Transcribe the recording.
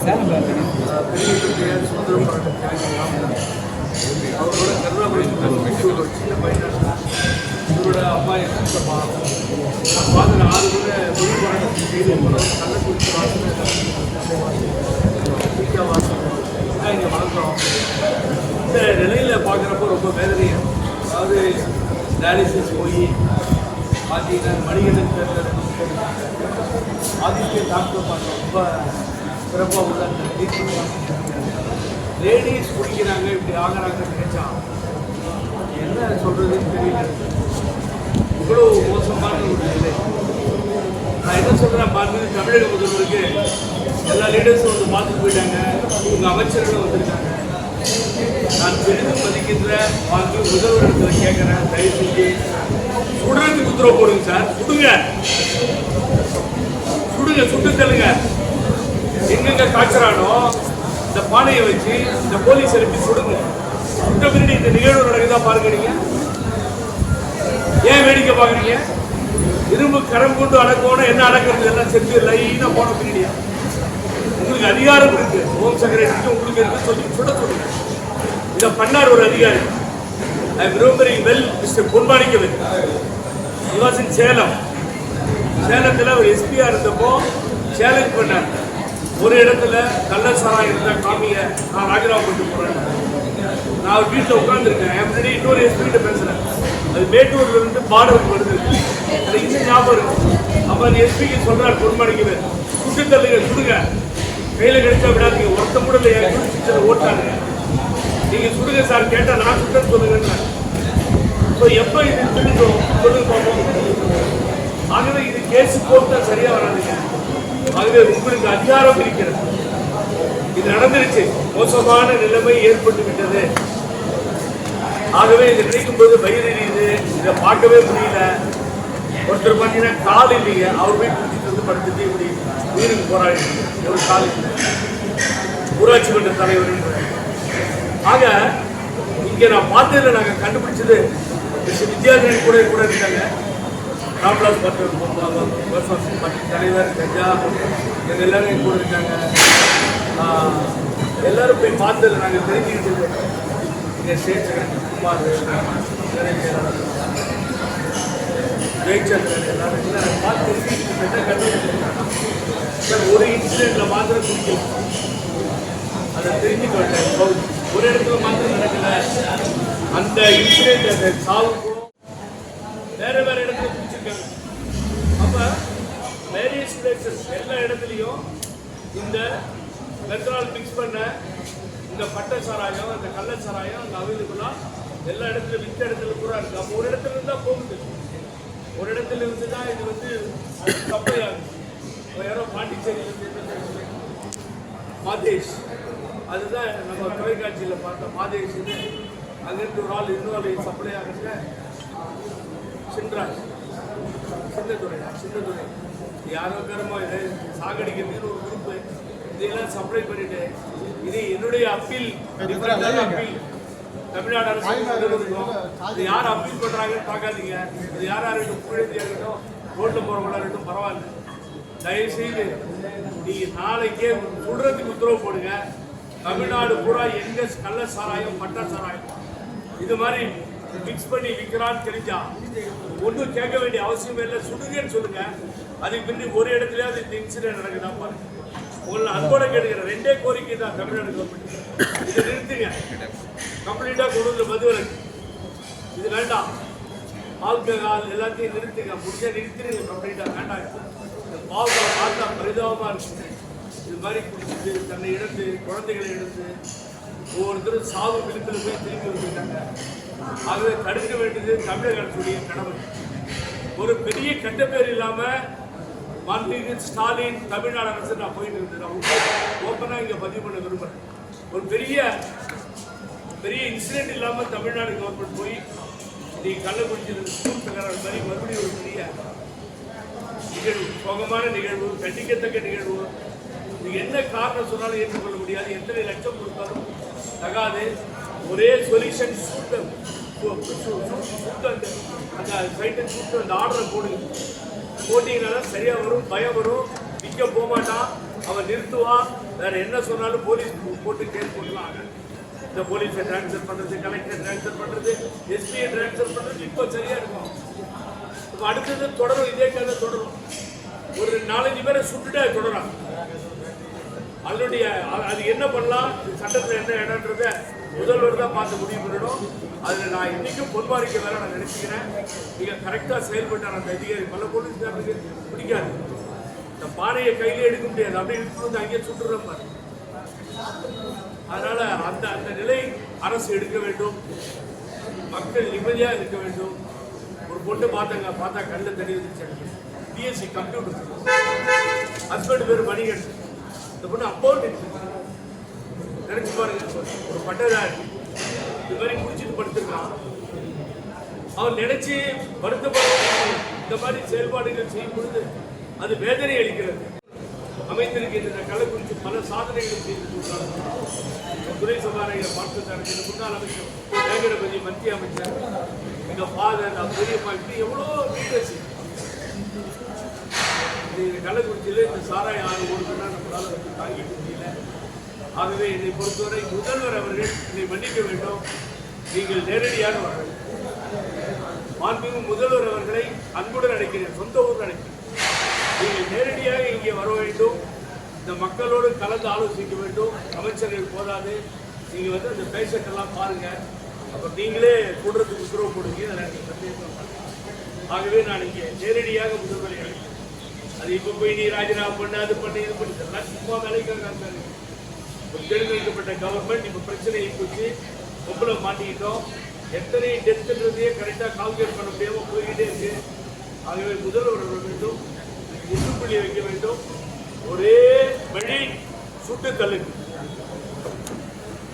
சுதந்திர போராட்ட தியாகி அவரோட கருணாபுரம் ஒரு சின்ன பையனா இவரோட அம்மா எங்கப்பா பாதில் 6 கூட மொழி போராட்டத்தில் செய்து கள்ளக்குறிச்சி வாசல் இங்கே வளர்க்குறோம். இந்த நிலையில் பார்க்குறப்போ ரொம்ப வேதனையாக, அதாவது டயாலிசிஸ் போய் பார்த்தீங்கன்னா மணிகண்டன் பேர் ஆதித்ய டாக்டர் பார்க்க ரொம்ப சிறப்பாக உள்ள லேடிஸ் குடிக்கிறாங்க, இப்படி ஆகிறாங்க நினைச்சா என்ன சொல்கிறதுன்னு தெரியல. இவ்வளோ மோசமான ஒரு நிலை. நான் என்ன சொல்கிறேன் பாருங்க, தமிழக முதல்வருக்கு எல்லா லீடர்ஸும் வந்து பார்த்துட்டு போயிட்டாங்க, உங்கள் அமைச்சர்களும் வந்திருக்காங்க. நான் பெரிதும் மதிக்கின்ற வாங்கி முதல்வரிடத்தில் கேட்குறேன், தயவு செஞ்சு சுடுறதுக்கு உத்தரவு போடுங்க சார். சுடுங்க சுடுங்க, சுட்டு தள்ளுங்க. எங்கெங்க காய்ச்சறானோ இந்த பானையை வச்சு இந்த போலீஸ் எழுப்பி சுடுங்க. சுட்ட பின்னாடி இந்த நிகழ்வு நடக்குதா பாருங்க. நீங்க ஏன் வேடிக்கை பாக்குறீங்க? இரும்பு கரம் கொண்டு அடக்கணும், என்ன அடக்கிறது எல்லாம் செஞ்சு லைனா போன பின்னாடியா? உங்களுக்கு அதிகாரம் இருக்கு, ஹோம் செக்ரட்டரிக்கு உங்களுக்கு இருக்கு, சொல்லி சுட சொல்லுங்க. இதை பண்ணார் ஒரு அதிகாரி. I am remembering well mister Ponmanickavel. he was in Salem. சேலத்தில் ஒரு எஸ்பியா இருந்தப்போ சேலஞ்ச் பண்ணார், ஒரு இடத்துல கள்ள சாராயம் இருந்தால் காமிங்க, நான் ராஜினாமா பண்ணிட்டு போகிறேன். நான் வீட்டில் உட்காந்துருக்கேன், ஆல்ரெடி இன்னொரு எஸ்பிகிட்ட பேசுகிறேன். அது மேட்டூர்ல இருந்து பார்டருக்கு வருது, அது இன்னும் ஞாபகம் இருக்கு. அப்போ அந்த எஸ்பிக்கு சொல்கிறார் பொன்மாணிக்கவேல், சுட்டு தள்ளுங்க, சுடுங்க, கையில் கிடைச்சா விடாதீங்க, ஒருத்த கூட இல்லை ஓட்டாங்க, நீங்கள் சுடுங்க சார். கேட்டால் நான் சுட்டேன்னு சொல்லுங்கன்னு. ஸோ எப்போ இது தெரிஞ்சோம் சொல்லுங்க பார்ப்போம். ஆகவே இது கேஸ் போட்டு சரியாக வராதுங்க. ஆகவே உங்களுக்கு அதிகாரம் இருக்கிறது. இது நடந்துருச்சு, மோசமான நிலைமை ஏற்பட்டு விட்டது. ஆகவே இதை நினைக்கும் போது வயிறு இதை பார்க்கவே முடியல. ஒருத்தர் பார்த்தீங்கன்னா கால் இல்லைங்க, அவர் போய் குடிச்சிட்டு வந்து படுத்துட்டு இப்படி உயிருக்கு போராடி ஒரு கால் இல்லை, ஊராட்சி மன்ற தலைவர். ஆக இங்கே நான் பார்த்ததில் நாங்கள் கண்டுபிடிச்சது வித்யாதரன் கூட இருக்காங்க, ராம்விலாஸ் பட் தலைவர் கஜா, எங்கள் எல்லாரும் கூட இருக்காங்க. எல்லாரும் போய் பார்த்ததில் நாங்கள் தெரிஞ்சுக்கிட்டது, இங்கே சேச்சகன் குமார், ஜெயச்சந்திரன் எல்லாரும் பார்த்து என்ன கண்டுபிடிச்சிருக்காங்க. ஒரு இன்சிடென்ட்ல மாத்திரம் குடிக்கல, அதை தெரிஞ்சுக்க வேண்டாம். ஒரு இடத்துல மாத்திரம் நடக்கல, அந்த இன்சிடென்ட் அந்த சாவுக்கும் வேற வேற இடத்துல குடிச்சிருக்காங்க. அப்ப வேரியஸ் பிளேசஸ் எல்லா இடத்துலையும் இந்த மெத்தனால் மிக்ஸ் பண்ண இந்த பட்டை சாராயம், அந்த கள்ள சாராயம் அங்கே அவைலபிளா எல்லா இடத்துலையும் வித்த இடத்துல கூட இருக்கு. அப்போ ஒரு இடத்துல இருந்தா போகுது, ஒரு இடத்துல இருந்து தான் இது வந்து சப்ளை ஆகுது. யாரோ பாண்டிச்சேரியிலிருந்து மாதேஷ், அதுதான் நம்ம தொலைக்காட்சியில் பார்த்த மாதேஷ். அங்கிருந்து ஒரு ஆள் இன்னொரு சப்ளை ஆகுங்க சின்ராஜ், சின்னதுரை யாரோக்கரமாக இதை சாகடிக்கிறதுன்னு ஒரு குரூப்பு இதெல்லாம் சப்ளை பண்ணிட்டு, இது என்னுடைய அப்பீல் தமிழ்நாடு அரசு இருக்கும். இது யார் அப்பீல் பண்ணுறாங்கன்னு பார்க்காதீங்க. இது யாராகட்டும், புகழேந்தியாகட்டும், ரோட்டில் போகிறவங்களா இருக்கட்டும் பரவாயில்ல. தயவுசெய்து நீங்கள் நாளைக்கே சுடுறதுக்கு உத்தரவு போடுங்க. தமிழ்நாடு பூரா எங்க கள்ள சாராயம், பட்டா சாராயம் இது மாதிரி மிக்ஸ் பண்ணி விற்கிறான்னு தெரிஞ்சா ஒன்றும் கேட்க வேண்டிய அவசியம் இல்லை, சுடுங்கன்னு சொல்லுங்க. அதுக்கு பின்னாடி ஒரு இடத்துலயாவது இந்த இன்சிடென்ட் நடக்குதா பாருங்க. உங்களை அன்போட கேட்டுக்கிறேன், ரெண்டே கோரிக்கை தான் தமிழ்நாடு கவர்மெண்ட், இதை நிறுத்துங்க. கம்ப்ளீட்டா கொண்டு வந்து மதுவிலக்கு இது வேண்டாம். ஆல்கஹால் எல்லாத்தையும் நிறுத்துங்க, முடிஞ்சா நிறுத்திடுங்க கம்ப்ளீட்டா. வேண்டாம், இந்த பாவங்களை பார்த்தா பரிதாபமா இருக்கு. இது மாதிரி குடிச்சிட்டு தன்னை இழந்து குழந்தைகளை இழந்து ஒவ்வொருத்தரும் சாவு விழுத்தில் போய் திரும்பி வந்துட்டாங்க. ஆகவே தடுக்க வேண்டியது தமிழக அரசுடைய கடமை. ஒரு பெரிய கெட்ட பேர் இல்லாம மாண்புமிகு ஸ்டாலின் தமிழ்நாடு அரசு நான் போயிட்டு இருந்தேன். ஓப்பனா இங்க பதிவு பண்ண விரும்புறேன். ஒரு பெரிய இன்சிடென்ட் இல்லாம தமிழ்நாடு கவர்மெண்ட் போய் நீ கள்ளக்குறிச்சி ஸ்கூல் தகராறு மாதிரி மறுபடியும் ஒரு பெரிய நிகழ்வு, சோகமான நிகழ்வு, கண்டிக்கத்தக்க நிகழ்வு. நீங்க என்ன காரணம் சொன்னாலும் ஏற்றுக்கொள்ள முடியாது, எத்தனை லட்சம் கொடுத்தாலும் தகாது. ஒரே சொல்யூஷன், அந்த சைட்டை சுட்டு அந்த ஆர்டரை போடுங்க. போட்டிங்கனால சரியா வரும், பயம் வரும், விற்க போக மாட்டான். அவன் நிறுத்துவான். வேற என்ன சொன்னாலும் போலீஸ் போட்டு கேஸ் போடலாம். இந்த போலீஸை டிரான்ஸ்ஃபர் பண்றது, கலெக்டர் டிரான்ஸ்ஃபர் பண்றது, எஸ்பியை டிரான்ஸ்ஃபர் பண்றது இப்போ சரியா இருக்கும். இப்போ அடுத்தது தொடரும், இதே கதை தொடரும். ஒரு 4-5 பேரை சுட்டுட்டு அது தொடரும். அதனுடைய அது என்ன பண்ணலாம், சட்டத்தில் என்ன இடம்ன்றத முதல்வர் தான் பார்த்து முடிவு பண்ணணும். அதில் நான் இன்னைக்கும் பொன்வாரிக்க வேலை நான் நினைச்சுக்கிறேன். நீங்கள் கரெக்டாக செயல்பட்டார் அந்த அதிகாரி. பல போலீஸ்காரனுக்கு பிடிக்காது. இந்த பானையை கையிலே எடுக்க முடியாது, அப்படியே எடுத்து வந்து அங்கேயே சுட்டுற பாரு. அதனால அந்த அந்த நிலை அரசு எடுக்க வேண்டும். மக்கள் நிம்மதியாக இருக்க வேண்டும். ஒரு பொண்ணு பார்த்தா கண்ணில் தண்ணி வந்துச்சு. பிஎஸ்சி கம்ப்யூட்டர், ஹஸ்பண்ட் பேர் மணிகன். இந்த பொண்ணு அக்கௌண்ட் நினைச்சு பாருங்க. ஒரு பட்டதாரி இது மாதிரி குடிச்சிட்டு படுத்துருக்கான். அவன் நினைச்சு வருத்தப்பட இந்த மாதிரி செயல்பாடுகள் செய்யும் பொழுது அது வேதனை அளிக்கிறது. அமைந்திருக்கின்ற கள்ளக்குறிச்சி பல சாதனைகளை செய்திருக்கிறார். துணை சபாநாயகர் பார்த்தசாரதி, முன்னாள் அமைச்சர் வேங்கடபதி, மத்திய அமைச்சர், எங்க ஃபாதர், பெரியப்பா, இப்படி எவ்வளோ லீடர்ஸ் இந்த கள்ளக்குறிச்சியில் இந்த சாராய ஆறு ஓடுனா நம்மளால வந்து தாங்கிக்க முடியல. ஆகவே என்னை பொறுத்தவரை முதல்வர் அவர்கள் இதை மன்னிக்க வேண்டும். நீங்கள் நேரடியாக வர வேண்டும். மாண்புமிகு முதல்வர் அவர்களை அன்புடன் அழைக்கிறேன், சொந்த ஊர் அழைக்கிறேன். நீங்கள் நேரடியாக இங்கே வர வேண்டும். இந்த மக்களோடு கலந்து ஆலோசிக்க வேண்டும். அமைச்சர்கள் போதாது, நீங்கள் வந்து அந்த பேஷண்ட்டெல்லாம் பாருங்கள். அப்புறம் நீங்களே கூடுறதுக்கு உத்தரவு போடுங்க. எனக்கு சந்தேகம். ஆகவே நான் இங்கே நேரடியாக முதல்வரை அழைக்கிறேன். அது இப்போ போய் நீ ராஜினாமா பண்ண, அது பண்ணி, இது பண்ணி தரலாம். சும்மா வேலைக்காக தேர்ந்தெடுக்கப்பட்ட கவர்மெண்ட் இப்போ பிரச்சனையை போச்சு, ஒப்பளை மாட்டிக்கிட்டோம். எத்தனை டெத்துன்றதையே கரெக்டாக கால்குலேட் பண்ண முடியாமல் போய்கிட்டே இருக்கு. ஆகவே முதல்வர் வர வேண்டும், முற்றுப்புள்ளி வைக்க வேண்டும். ஒரே வழி சுட்டு தள்ளுக்கு.